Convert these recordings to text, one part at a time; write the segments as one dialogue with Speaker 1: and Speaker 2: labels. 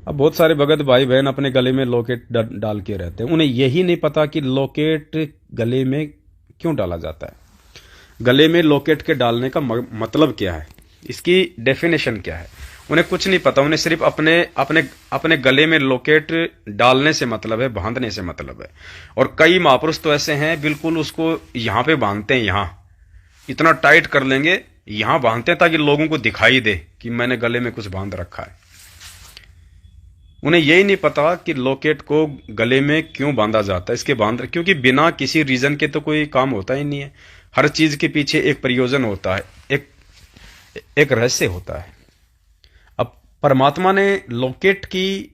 Speaker 1: अब बहुत सारे भगत भाई बहन अपने गले में लॉकेट डाल के रहते हैं, उन्हें यही नहीं पता कि लॉकेट गले में क्यों डाला जाता है, गले में लॉकेट के डालने का मतलब क्या है, इसकी डेफिनेशन क्या है। उन्हें कुछ नहीं पता, उन्हें सिर्फ अपने अपने अपने गले में लॉकेट डालने से मतलब है, बांधने से मतलब है। और कई महापुरुष तो ऐसे हैं बिल्कुल उसको यहां पे बांधते हैं, यहां इतना टाइट कर लेंगे, यहां बांधते हैं ताकि लोगों को दिखाई दे कि मैंने गले में कुछ बांध रखा है। उन्हें यही नहीं पता कि लॉकेट को गले में क्यों बांधा जाता है, इसके बांध क्योंकि बिना किसी रीजन के तो कोई काम होता ही नहीं है। हर चीज के पीछे एक प्रयोजन होता है, एक रहस्य होता है। अब परमात्मा ने लॉकेट की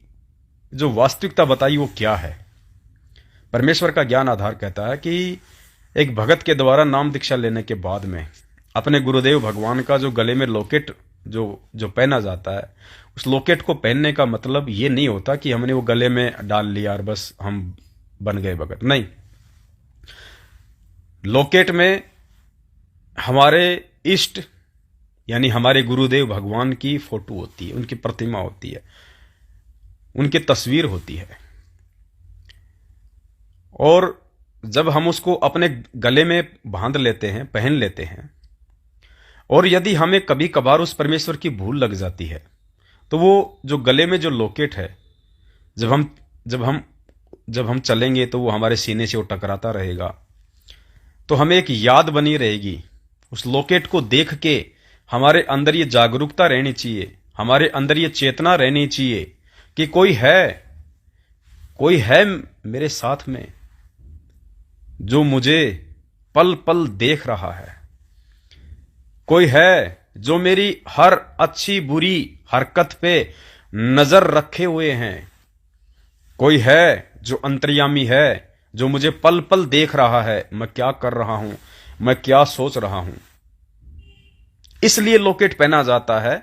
Speaker 1: जो वास्तविकता बताई वो क्या है। परमेश्वर का ज्ञान आधार कहता है कि एक भगत के द्वारा नाम दीक्षा लेने के बाद में अपने गुरुदेव भगवान का जो गले में लॉकेट जो पहना जाता है, उस लॉकेट को पहनने का मतलब ये नहीं होता कि हमने वो गले में डाल लिया और बस हम बन गए भगत। नहीं, लॉकेट में हमारे इष्ट यानी हमारे गुरुदेव भगवान की फोटो होती है, उनकी प्रतिमा होती है, उनकी तस्वीर होती है। और जब हम उसको अपने गले में बांध लेते हैं, पहन लेते हैं, और यदि हमें कभी कभार उस परमेश्वर की भूल लग जाती है, तो वो जो गले में जो लॉकेट है, जब हम चलेंगे तो वो हमारे सीने से वो टकराता रहेगा, तो हमें एक याद बनी रहेगी। उस लॉकेट को देख के हमारे अंदर ये जागरूकता रहनी चाहिए, हमारे अंदर ये चेतना रहनी चाहिए कि कोई है मेरे साथ में जो मुझे पल पल देख रहा है, कोई है जो मेरी हर अच्छी बुरी हरकत पे नजर रखे हुए हैं, कोई है जो अंतर्यामी है, जो मुझे पल पल देख रहा है, मैं क्या कर रहा हूं, मैं क्या सोच रहा हूं। इसलिए लॉकेट पहना जाता है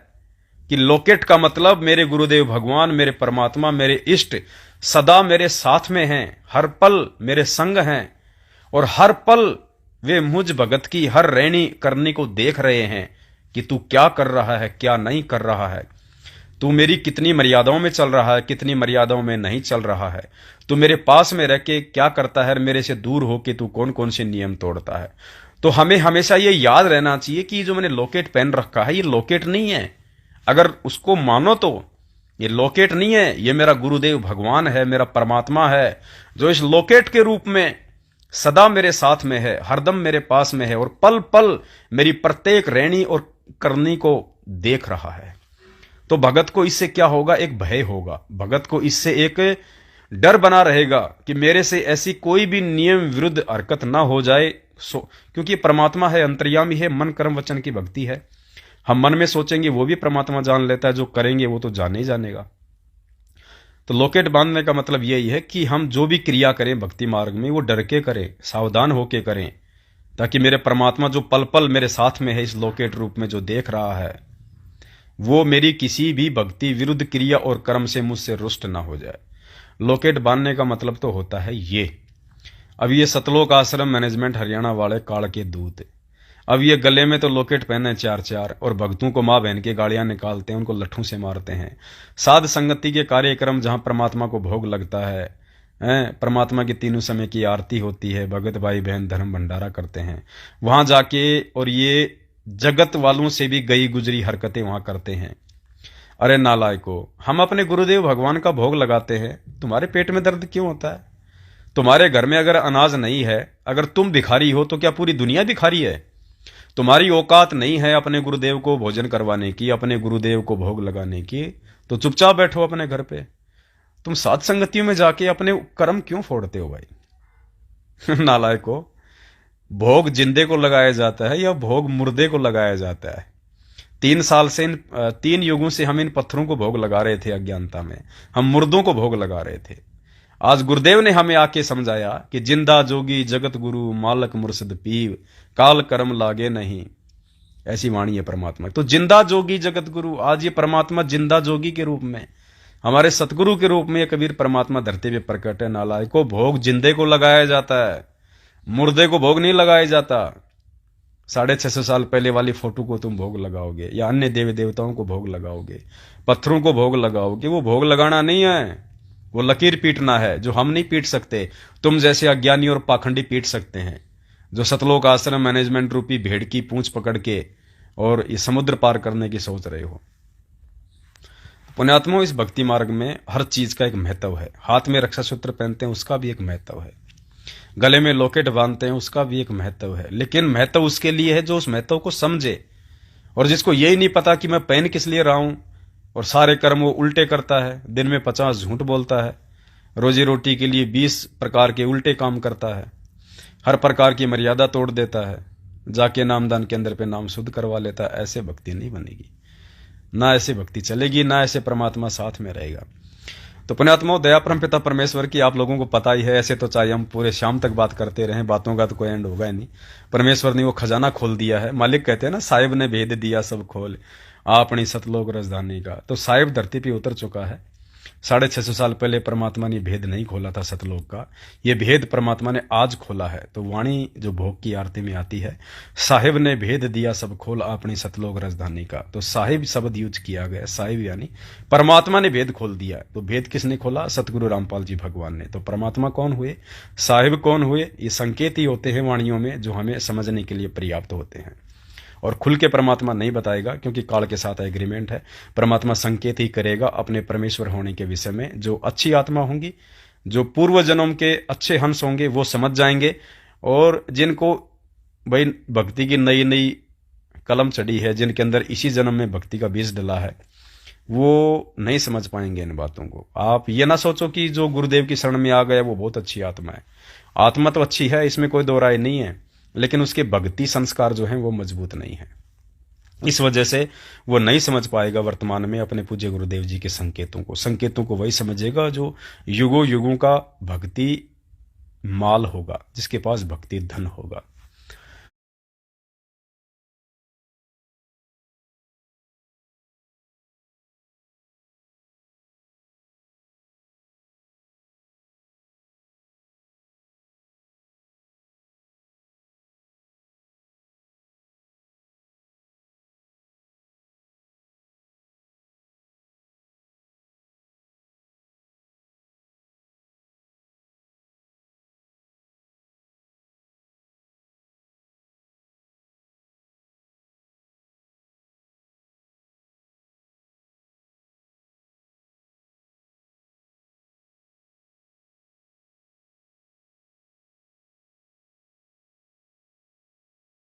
Speaker 1: कि लॉकेट का मतलब मेरे गुरुदेव भगवान, मेरे परमात्मा, मेरे इष्ट सदा मेरे साथ में हैं, हर पल मेरे संग हैं, और हर पल वे मुझ भगत की हर रहनी करनी को देख रहे हैं कि तू क्या कर रहा है, क्या नहीं कर रहा है, तू मेरी कितनी मर्यादाओं में चल रहा है, कितनी मर्यादाओं में नहीं चल रहा है, तू मेरे पास में रह के क्या करता है, मेरे से दूर होके तू कौन कौन से नियम तोड़ता है। तो हमें हमेशा ये याद रहना चाहिए कि जो मैंने लॉकेट पहन रखा है ये लॉकेट नहीं है। अगर उसको मानो तो ये लॉकेट नहीं है, ये मेरा गुरुदेव भगवान है, मेरा परमात्मा है, जो इस लॉकेट के रूप में सदा मेरे साथ में है, हरदम मेरे पास में है, और पल पल मेरी प्रत्येक रहनी और करनी को देख रहा है। तो भगत को इससे क्या होगा, एक भय होगा, भगत को इससे एक डर बना रहेगा कि मेरे से ऐसी कोई भी नियम विरुद्ध हरकत ना हो जाए। क्योंकि परमात्मा है, अंतर्यामी है, मन कर्म वचन की भक्ति है। हम मन में सोचेंगे वो भी परमात्मा जान लेता है, जो करेंगे वो तो जाने ही जानेगा। तो लॉकेट बांधने का मतलब यही है कि हम जो भी क्रिया करें भक्ति मार्ग में वो डर के करें, सावधान होके करें, ताकि मेरे परमात्मा जो पल पल मेरे साथ में है इस लॉकेट रूप में जो देख रहा है, वो मेरी किसी भी भक्ति विरुद्ध क्रिया और कर्म से मुझसे रुष्ट ना हो जाए। लॉकेट बांधने का मतलब तो होता है ये। अब ये सतलोक आश्रम मैनेजमेंट हरियाणा वाले काल के दूत, अब ये गले में तो लॉकेट पहने चार चार, और भक्तों को मां बहन की गाड़ियां निकालते हैं, उनको लट्ठों से मारते हैं। साध संगति के कार्यक्रम जहां परमात्मा को भोग लगता है, परमात्मा की तीनों समय की आरती होती है, भगत भाई बहन धर्म भंडारा करते हैं, वहां जाके और ये जगत वालों से भी गई गुजरी हरकतें वहां करते हैं। अरे नालायको, हम अपने गुरुदेव भगवान का भोग लगाते हैं, तुम्हारे पेट में दर्द क्यों होता है? तुम्हारे घर में अगर अनाज नहीं है, अगर तुम भिखारी हो तो क्या पूरी दुनिया भिखारी है? तुम्हारी औकात नहीं है अपने गुरुदेव को भोजन करवाने की, अपने गुरुदेव को भोग लगाने की, तो चुपचाप बैठो अपने घर पे। तुम साध संगतियों में जाके अपने कर्म क्यों फोड़ते हो भाई? नालायको, भोग जिंदे को लगाया जाता है या भोग मुर्दे को लगाया जाता है? 3 साल से 3 युगों से हम इन पत्थरों को भोग लगा रहे थे अज्ञानता में, हम मुर्दों को भोग लगा रहे थे। आज गुरुदेव ने हमें आके समझाया कि जिंदा जोगी जगत गुरु मालक मुर्शिद पीव, काल कर्म लागे नहीं, ऐसी वाणी है परमात्मा। तो जिंदा जोगी जगत गुरु, आज ये परमात्मा जिंदा जोगी के रूप में, हमारे सतगुरु के रूप में कबीर परमात्मा धरती पे प्रकट है। नालायको, भोग जिंदे को लगाया जाता है, मुर्दे को भोग नहीं लगाया जाता। 650 साल पहले वाली फोटो को तुम भोग लगाओगे या अन्य देवी देवताओं को भोग लगाओगे, पत्थरों को भोग लगाओगे, वो भोग लगाना नहीं है, वो लकीर पीटना है जो हम नहीं पीट सकते। तुम जैसे अज्ञानी और पाखंडी पीट सकते हैं, जो सतलोक आश्रम मैनेजमेंट रूपी भेड़ की पूंछ पकड़ के और ये समुद्र पार करने की सोच रहे हो। पुण्यात्माओं, इस भक्ति मार्ग में हर चीज का एक महत्व है। हाथ में रक्षा सूत्र पहनते हैं, उसका भी एक महत्व है। गले में लॉकेट बांधते हैं, उसका भी एक महत्व है। लेकिन महत्व उसके लिए है जो उस महत्व को समझे, और जिसको यही नहीं पता कि मैं पहन किस लिए रहा हूं, और सारे कर्म वो उल्टे करता है, दिन में 50 झूठ बोलता है, रोजी रोटी के लिए 20 प्रकार के उल्टे काम करता है, हर प्रकार की मर्यादा तोड़ देता है, जाके नामदान केंद्र पे नाम शुद्ध करवा लेता है। ऐसे भक्ति नहीं बनेगी, ना ऐसे भक्ति चलेगी, ना ऐसे परमात्मा साथ में रहेगा। तो पुण्यात्माओं, दया परम पिता परमेश्वर की आप लोगों को पता ही है। ऐसे तो चाहे हम पूरे शाम तक बात करते रहें, बातों का तो कोई एंड होगा ही नहीं। परमेश्वर ने वो खजाना खोल दिया है। मालिक कहते हैं ना, साहिब ने भेद दिया सब खोल, आपनी सतलोक राजधानी का। तो साहिब धरती पे उतर चुका है। 650 साल पहले परमात्मा ने भेद नहीं खोला था सतलोक का, ये भेद परमात्मा ने आज खोला है। तो वाणी जो भोग की आरती में आती है, साहिब ने भेद दिया सब खोल अपनी सतलोक राजधानी का। तो साहिब शब्द यूज किया गया, साहिब यानी परमात्मा ने भेद खोल दिया। तो भेद किसने खोला? सतगुरु रामपाल जी भगवान ने। तो परमात्मा कौन हुए, साहिब कौन हुए? ये संकेत ही होते हैं वाणियों में, जो हमें समझने के लिए पर्याप्त होते हैं। और खुल के परमात्मा नहीं बताएगा, क्योंकि काल के साथ एग्रीमेंट है। परमात्मा संकेत ही करेगा अपने परमेश्वर होने के विषय में। जो अच्छी आत्मा होंगी, जो पूर्व जन्म के अच्छे हंस होंगे, वो समझ जाएंगे। और जिनको भाई भक्ति की नई नई कलम चढ़ी है, जिनके अंदर इसी जन्म में भक्ति का बीज डला है, वो नहीं समझ पाएंगे इन बातों को। आप ये ना सोचो कि जो गुरुदेव की शरण में आ गया वो बहुत अच्छी आत्मा है। आत्मा तो अच्छी है, इसमें कोई दो राय नहीं है, लेकिन उसके भक्ति संस्कार जो हैं वो मजबूत नहीं है। इस वजह से वो नहीं समझ पाएगा वर्तमान में अपने पूज्य गुरुदेव जी के संकेतों को वही समझेगा जो युगों युगों का भक्ति माल होगा, जिसके पास भक्ति धन होगा।